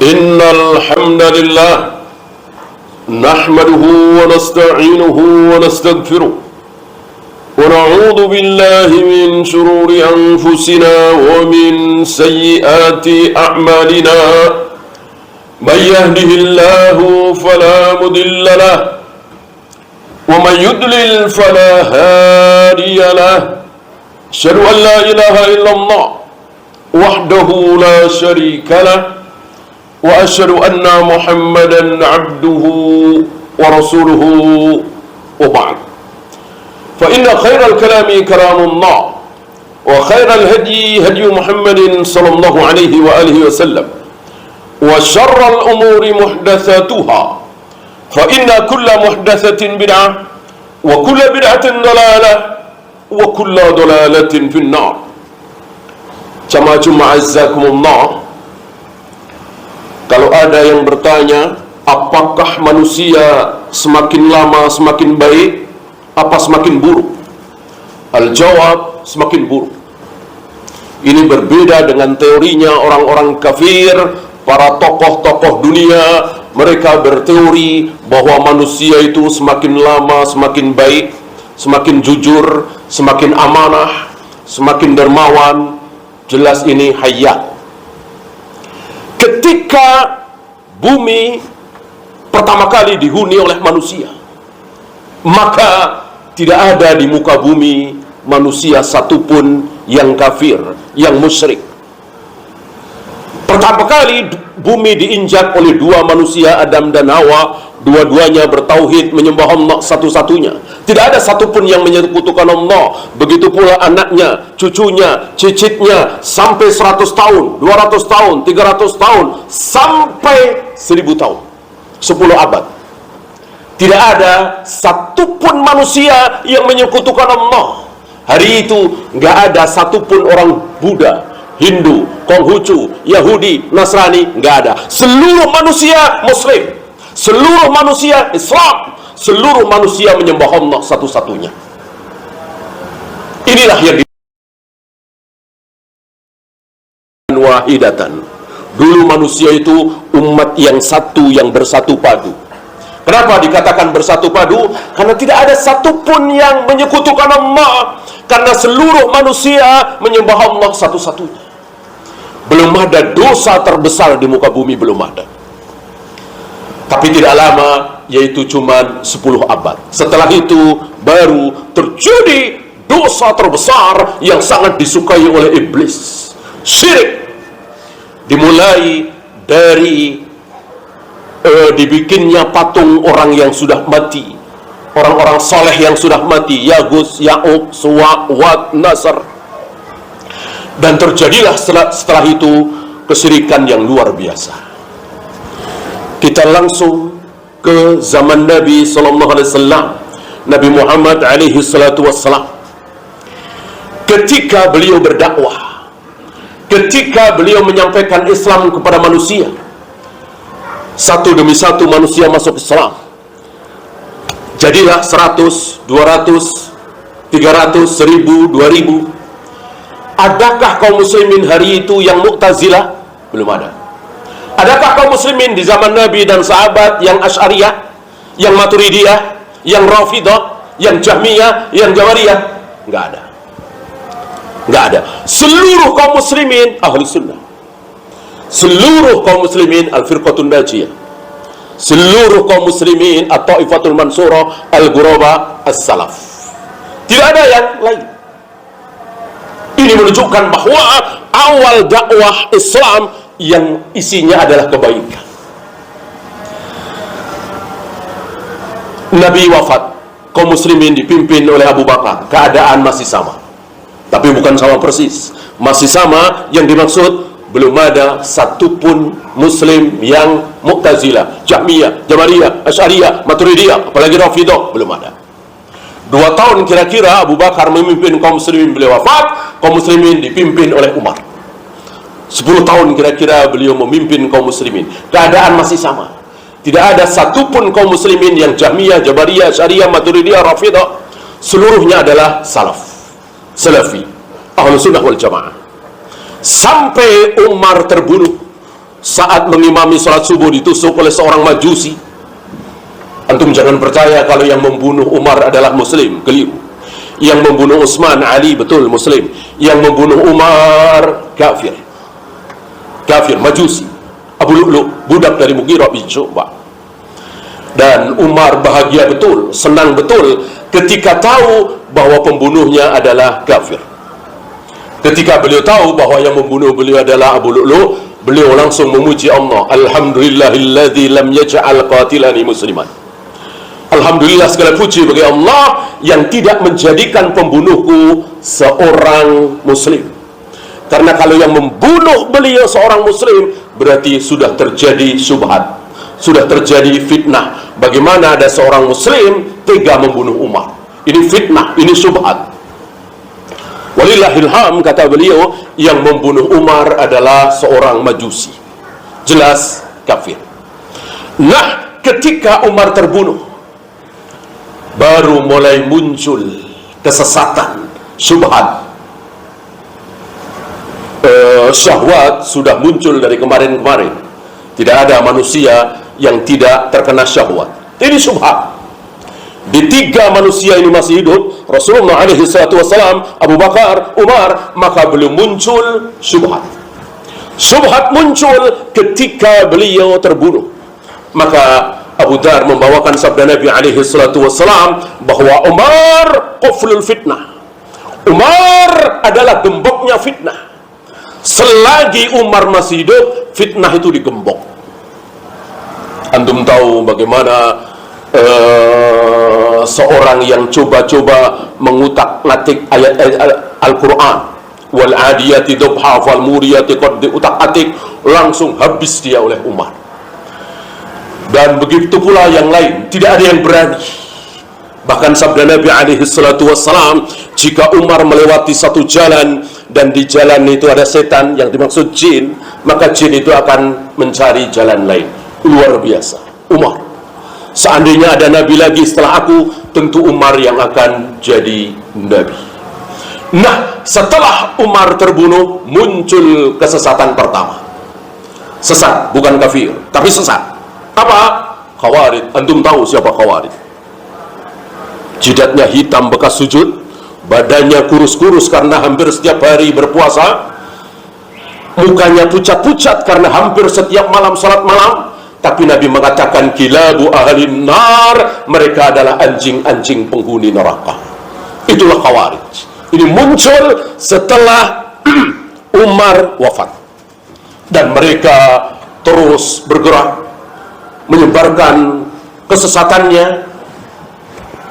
Innal hamdalillah nahmaduhu wa nasta'inuhu wa nastaghfiruh wa na'udzu billahi min shururi anfusina wa min sayyiati a'malina. Man yahdihillahu fala mudilla lahu wa man yudlil fala hadiya lahu. Asyhadu an la ilaha illallah wahdahu la syarika lahu wa asyhadu anna Muhammadan abduhu wa rasuluhu wa ba'd. Fa inna khairal kalami kalamullah wa khairal hadi hadi Muhammadin sallallahu alaihi wa alihi wasallam wa syarral umuri muhdatsatuha fa inna kulla muhdatsatin bid'ah wa kulla bid'atin dalalah wa kulla dalalatin finnar. Jamaah azzakumullah, kalau ada yang bertanya apakah manusia semakin lama semakin baik apa semakin buruk, al-jawab semakin buruk. Ini berbeda dengan teorinya orang-orang kafir, para tokoh-tokoh dunia. Mereka berteori bahwa manusia itu semakin lama semakin baik, semakin jujur, semakin amanah, semakin dermawan. Jelas ini hayat. Ketika bumi pertama kali dihuni oleh manusia, maka tidak ada di muka bumi manusia satupun yang kafir, yang musyrik. Pertama kali bumi diinjak oleh dua manusia, Adam dan Hawa. Dua-duanya bertauhid, menyembah Allah satu-satunya. Tidak ada satupun yang menyekutukan Allah. Begitu pula anaknya, cucunya, cicitnya, sampai 100 tahun, 200 tahun, 300 tahun, sampai 1000 tahun, 10 abad. Tidak ada satupun manusia yang menyekutukan Allah. Hari itu nggak ada satupun orang Buddha, Hindu, Konghucu, Yahudi, Nasrani, nggak ada. Seluruh manusia Muslim, seluruh manusia Islam, seluruh manusia menyembah Allah satu-satunya. Inilah yang wahidatan. Dulu manusia itu umat yang satu, yang bersatu padu. Kenapa dikatakan bersatu padu? Karena tidak ada satupun yang menyekutukan Allah. Karena seluruh manusia menyembah Allah satu-satunya. Belum ada dosa terbesar di muka bumi, belum ada. Tapi tidak lama, yaitu cuma 10 abad. Setelah itu baru terjadi dosa terbesar yang sangat disukai oleh iblis, syirik. Dimulai dari dibikinnya patung orang yang sudah mati, orang-orang soleh yang sudah mati, Yagus, Ya'uq, Suwa, Wad, Nasr. Dan terjadilah setelah itu kesyirikan yang luar biasa. Kita langsung ke zaman Nabi sallallahu alaihi wasallam, Nabi Muhammad alaihi salatu wassalam. Ketika beliau berdakwah, ketika beliau menyampaikan Islam kepada manusia, satu demi satu manusia masuk Islam. Jadilah 100, 200, 300, 1000, 2000. Adakah kaum muslimin hari itu yang Mu'tazilah? Belum ada. Adakah kaum muslimin di zaman Nabi dan sahabat yang Asy'ariyah, yang Maturidiyah, yang Rafidah, yang Jahmiyah, yang Jawariyah? Enggak ada. Enggak ada. Seluruh kaum muslimin ahli sunnah. Seluruh kaum muslimin al-firqatun najiyah. Seluruh kaum muslimin at-taifatul mansurah, al-ghuraba, as-salaf. Tidak ada yang lain. Ini menunjukkan bahwa awal dakwah Islam yang isinya adalah kebaikan. Nabi wafat, kaum muslimin dipimpin oleh Abu Bakar. Keadaan masih sama, tapi bukan sama persis. Masih sama, yang dimaksud belum ada satupun muslim yang Mu'tazilah, Jahmiyah, Jabariyah, Asy'ariyah, Maturidiyah, apalagi Rafidah, belum ada. 2 tahun kira-kira Abu Bakar memimpin kaum muslimin, beliau wafat. Kaum muslimin dipimpin oleh Umar. 10 tahun kira-kira beliau memimpin kaum muslimin. Keadaan masih sama. Tidak ada satupun kaum muslimin yang Jahmiyah, Jabariyah, Asy'ariyah, Maturidiyah, Rafidah. Seluruhnya adalah salaf, salafi, ahlu sunnah wal jamaah. Sampai Umar terbunuh, saat mengimami sholat subuh ditusuk oleh seorang majusi. Antum jangan percaya kalau yang membunuh Umar adalah muslim, keliru. Yang membunuh Utsman, Ali, betul muslim. Yang membunuh Umar kafir, majusi. Abu Lu'lu', budak dari Mughirah bin Syu'bah. Dan Umar bahagia betul, senang betul ketika tahu bahwa pembunuhnya adalah kafir. Ketika beliau tahu bahwa yang membunuh beliau adalah Abu Lu'lu', beliau langsung memuji Allah. Alhamdulillahilladzi lam yaj'al qatilani musliman. Alhamdulillah, segala puji bagi Allah yang tidak menjadikan pembunuhku seorang muslim. Karena kalau yang membunuh beliau seorang muslim, berarti sudah terjadi syubhat, sudah terjadi fitnah. Bagaimana ada seorang muslim tega membunuh Umar? Ini fitnah, ini syubhat. Walillahilham, kata beliau, yang membunuh Umar adalah seorang majusi, jelas kafir. Nah, ketika Umar terbunuh, baru mulai muncul kesesatan, syubhat. Syahwat sudah muncul dari kemarin-kemarin. Tidak ada manusia yang tidak terkena syahwat. Ini syubhat. Di tiga manusia ini masih hidup, Rasulullah SAW, Abu Bakar, Umar, maka belum muncul syubhat. Syubhat muncul ketika beliau terbunuh. Maka Abu Dar membawakan sabda Nabi SAW bahwa Umar quflul fitnah. Umar adalah gemboknya fitnah. Selagi Umar masih hidup, fitnah itu digembok. Antum tahu bagaimana seorang yang coba-coba mengutak-atik ayat-ayat Al-Quran, wal adiyati dhabha fal muriyati qad utak-atik, langsung habis dia oleh Umar. Dan begitu pula yang lain, tidak ada yang berani. Bahkan sabda Nabi SAW, jika Umar melewati satu jalan dan di jalan itu ada setan yang dimaksud jin, maka jin itu akan mencari jalan lain. Luar biasa Umar. Seandainya ada nabi lagi setelah aku, tentu Umar yang akan jadi nabi. Nah, setelah Umar terbunuh, muncul kesesatan pertama. Sesat, bukan kafir, tapi sesat. Apa? Khawarij. Antum tahu siapa Khawarij? Jidatnya hitam bekas sujud, badannya kurus-kurus karena hampir setiap hari berpuasa, mukanya pucat-pucat karena hampir setiap malam salat malam. Tapi Nabi mengatakan kilabu ahlin nar, mereka adalah anjing-anjing penghuni neraka. Itulah Khawarij. Ini muncul setelah Umar wafat, dan mereka terus bergerak menyebarkan kesesatannya,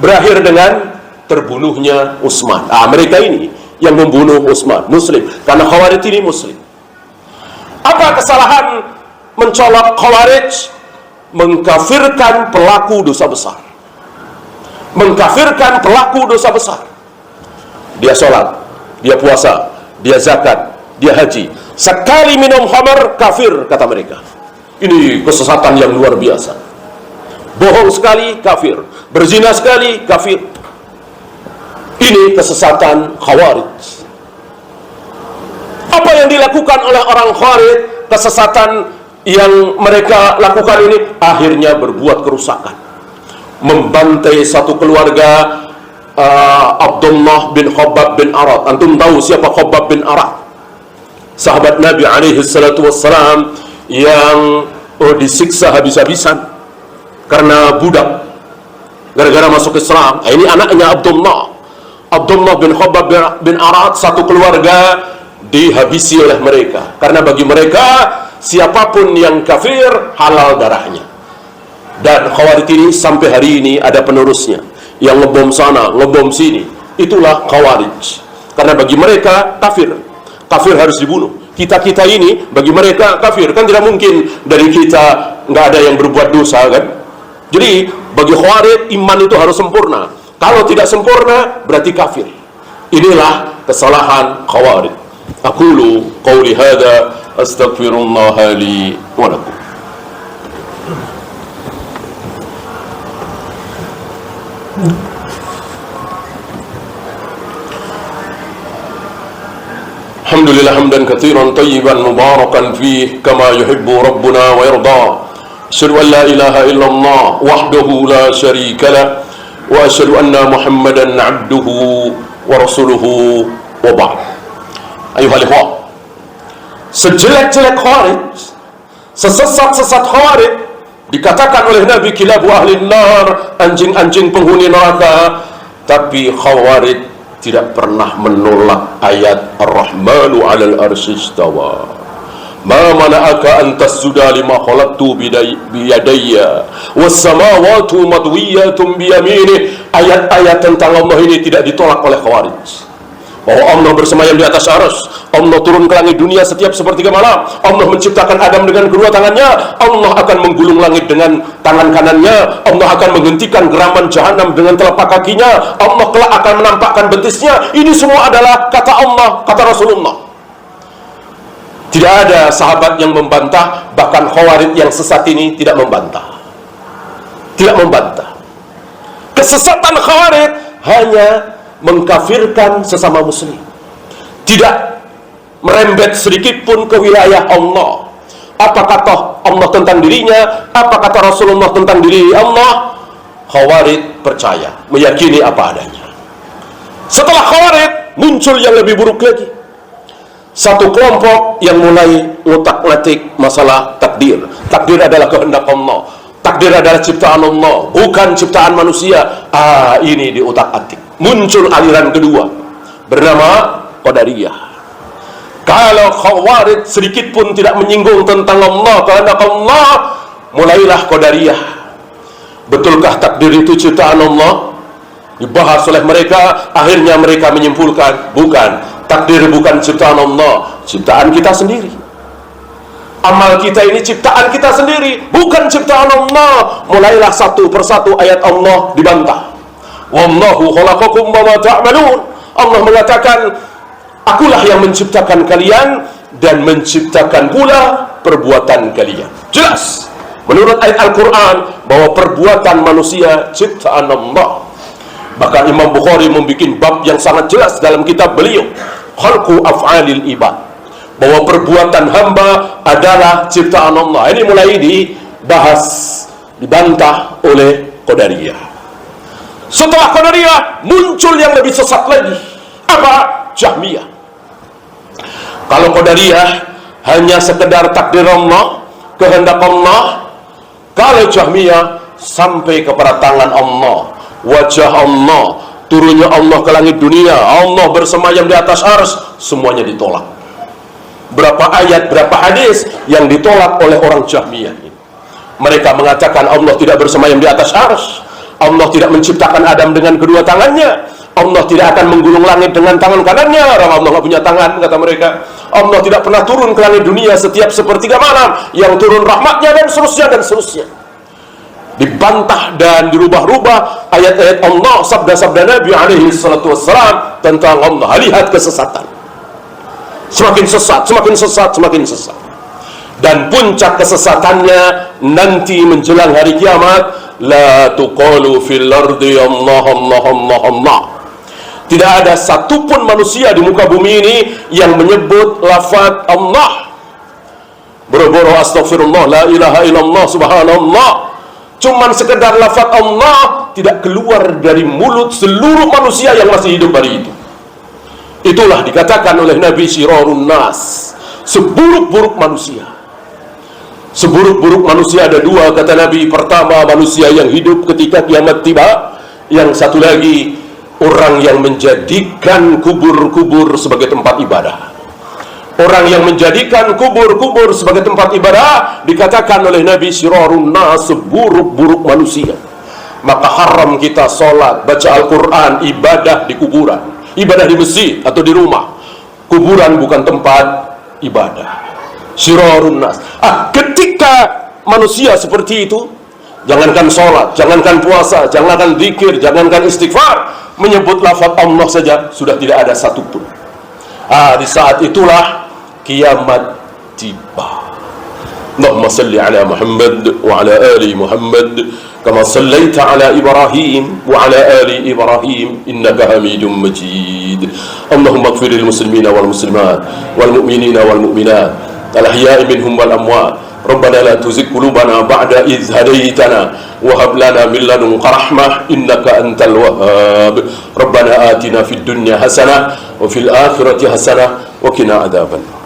berakhir dengan terbunuhnya Utsman. Mereka ini yang membunuh Utsman, muslim, karena Khawarij ini muslim. Apa kesalahan mencolok Khawarij? Mengkafirkan pelaku dosa besar, mengkafirkan pelaku dosa besar. Dia sholat, dia puasa, dia zakat, dia haji, sekali minum khamar kafir, kata mereka. Ini kesesatan yang luar biasa. Bohong sekali, kafir. Berzina sekali, kafir. Ini kesesatan Khawarij. Apa yang dilakukan oleh orang Khawarij, kesesatan yang mereka lakukan ini, akhirnya berbuat kerusakan. Membantai satu keluarga, Abdullah bin Khabbab bin Arad. Antum tahu siapa Khabbab bin Arad? Sahabat Nabi SAW yang disiksa habis-habisan karena budak, gara-gara masuk Islam. Ini anaknya Abdullah bin Khabbab bin Arad. Satu keluarga dihabisi oleh mereka, karena bagi mereka siapapun yang kafir halal darahnya. Dan Khawarij ini sampai hari ini ada penerusnya yang ngebom sana, ngebom sini. Itulah Khawarij. Karena bagi mereka kafir harus dibunuh. Kita ini bagi mereka kafir, kan tidak mungkin dari kita nggak ada yang berbuat dosa, kan? Jadi bagi Khawarij iman itu harus sempurna. Kalau tidak sempurna berarti kafir. Inilah kesalahan Khawarij. Aqulu qawli hadza astaghfirullah li wa lakum. Alhamdulillah hamdan katsiran tayyiban mubarakan fih kama yuhibbu rabbuna wa yarda. Asyhadu an la ilaha illallah wahdahu la syarika lah wa asyhadu anna Muhammadan abduhu wa rasuluhu wa ba'd. Ayuhal ikhwah, sejelek-jelek khawarij, sesat-sesat khawarij dikatakan oleh Nabi kilabu ahli nar, anjing-anjing penghuni neraka, tapi khawarij tidak pernah menolak ayat Ar-Rahmanu 'alal arsy istawa. Ma mana'aka an tasjuda lima khalaqtu biyadayya was samawati madwiyatun biyamini. Ayat-ayat tentang Allah ini tidak ditolak oleh khawarij. Bahwa Allah bersemayam di atas arsy, Allah turun ke langit dunia setiap sepertiga malam, Allah menciptakan Adam dengan kedua tangannya, Allah akan menggulung langit dengan tangan kanannya, Allah akan menghentikan geraman jahanam dengan telapak kakinya, Allah kelak akan menampakkan betisnya. Ini semua adalah kata Allah, kata Rasulullah. Tidak ada sahabat yang membantah, bahkan khawarij yang sesat ini tidak membantah. Tidak membantah. Kesesatan khawarij hanya mengkafirkan sesama muslim, tidak merembet sedikit pun ke wilayah Allah. Apa kata Allah tentang dirinya, apa kata Rasulullah tentang diri Allah, khawarij percaya, meyakini apa adanya. Setelah khawarij muncul yang lebih buruk lagi, satu kelompok yang mulai ngutak-ngatik masalah takdir. Takdir adalah kehendak Allah, takdir adalah ciptaan Allah, bukan ciptaan manusia. Ini diutak-atik. Muncul aliran kedua bernama Qadariyah. Kalau khawarij sedikit pun tidak menyinggung tentang Allah, kehendak Allah, mulailah Qadariyah. Betulkah takdir itu ciptaan Allah? Dibahas oleh mereka, akhirnya mereka menyimpulkan, bukan, takdir bukan ciptaan Allah, ciptaan kita sendiri. Amal kita ini ciptaan kita sendiri, bukan ciptaan Allah. Mulailah satu persatu ayat Allah dibantah. Wallahu khalaqakum wa ma ta'malun. Allah mengatakan, akulah yang menciptakan kalian dan menciptakan pula perbuatan kalian. Jelas menurut ayat Al-Quran bahwa perbuatan manusia ciptaan Allah. Bahkan Imam Bukhari membuat bab yang sangat jelas dalam kitab beliau, Khalqu Af'alil Ibad, bahwa perbuatan hamba adalah ciptaan Allah. Ini mulai dibahas, dibantah oleh Qadariyah. Setelah Qadariyah muncul yang lebih sesat lagi. Apa? Jahmiyah. Kalau Qadariyah hanya sekedar takdir Allah, kehendak Allah, kalau Jahmiyah sampai kepada tangan Allah, wajah Allah, turunnya Allah ke langit dunia, Allah bersemayam di atas arsy, semuanya ditolak. Berapa ayat, berapa hadis yang ditolak oleh orang Jahmiyah ini. Mereka mengatakan Allah tidak bersemayam di atas arsy, Allah tidak menciptakan Adam dengan kedua tangannya, Allah tidak akan menggulung langit dengan tangan kanannya, Allah nggak punya tangan, kata mereka. Allah tidak pernah turun ke langit dunia setiap sepertiga malam, yang turun rahmatnya, dan seterusnya dan seterusnya. Dibantah dan dirubah-rubah ayat-ayat Allah, sabda-sabda Nabi alaihi salatu wassalam tentang Allah. Lihat kesesatan, semakin sesat, semakin sesat, semakin sesat. Dan puncak kesesatannya nanti menjelang hari kiamat, la tuqalu fil ardi Allah Allah Allah Allah. Tidak ada satupun manusia di muka bumi ini yang menyebut lafaz Allah. Boro-boro astagfirullah, la ilaha illallah, subhanallah, cuman sekedar lafaz Allah tidak keluar dari mulut seluruh manusia yang masih hidup hari itu. Itulah dikatakan oleh Nabi Syirarun Nas, seburuk-buruk manusia. Seburuk-buruk manusia ada dua, kata Nabi. Pertama, manusia yang hidup ketika kiamat tiba. Yang satu lagi, orang yang menjadikan kubur-kubur sebagai tempat ibadah. Orang yang menjadikan kubur-kubur sebagai tempat ibadah dikatakan oleh Nabi Syirarun Nas, seburuk-buruk manusia. Maka haram kita sholat, baca Al-Quran, ibadah di kuburan, ibadah di masjid atau di rumah. Kuburan bukan tempat ibadah. Syirarun Nas. Ketika manusia seperti itu, jangankan sholat, jangankan puasa, jangankan zikir, jangankan istighfar, menyebut lafaz Allah saja sudah tidak ada satupun. Di saat itulah kiamat tiba. Allahumma salli ala Muhammad wa ala ali Muhammad كما صليت على إبراهيم وعلى آل إبراهيم إنك حميد مجيد. اللهم اغفر للمسلمين والمسلمات والمؤمنين والمؤمنات الأحياء منهم والأموات. ربنا لا تزغ قلوبنا بعد إذ هديتنا وهب لنا من لدنك رحمة إنك أنت الوهاب. ربنا آتنا في الدنيا حسنة وفي الآخرة حسنة وقنا عذاب النار.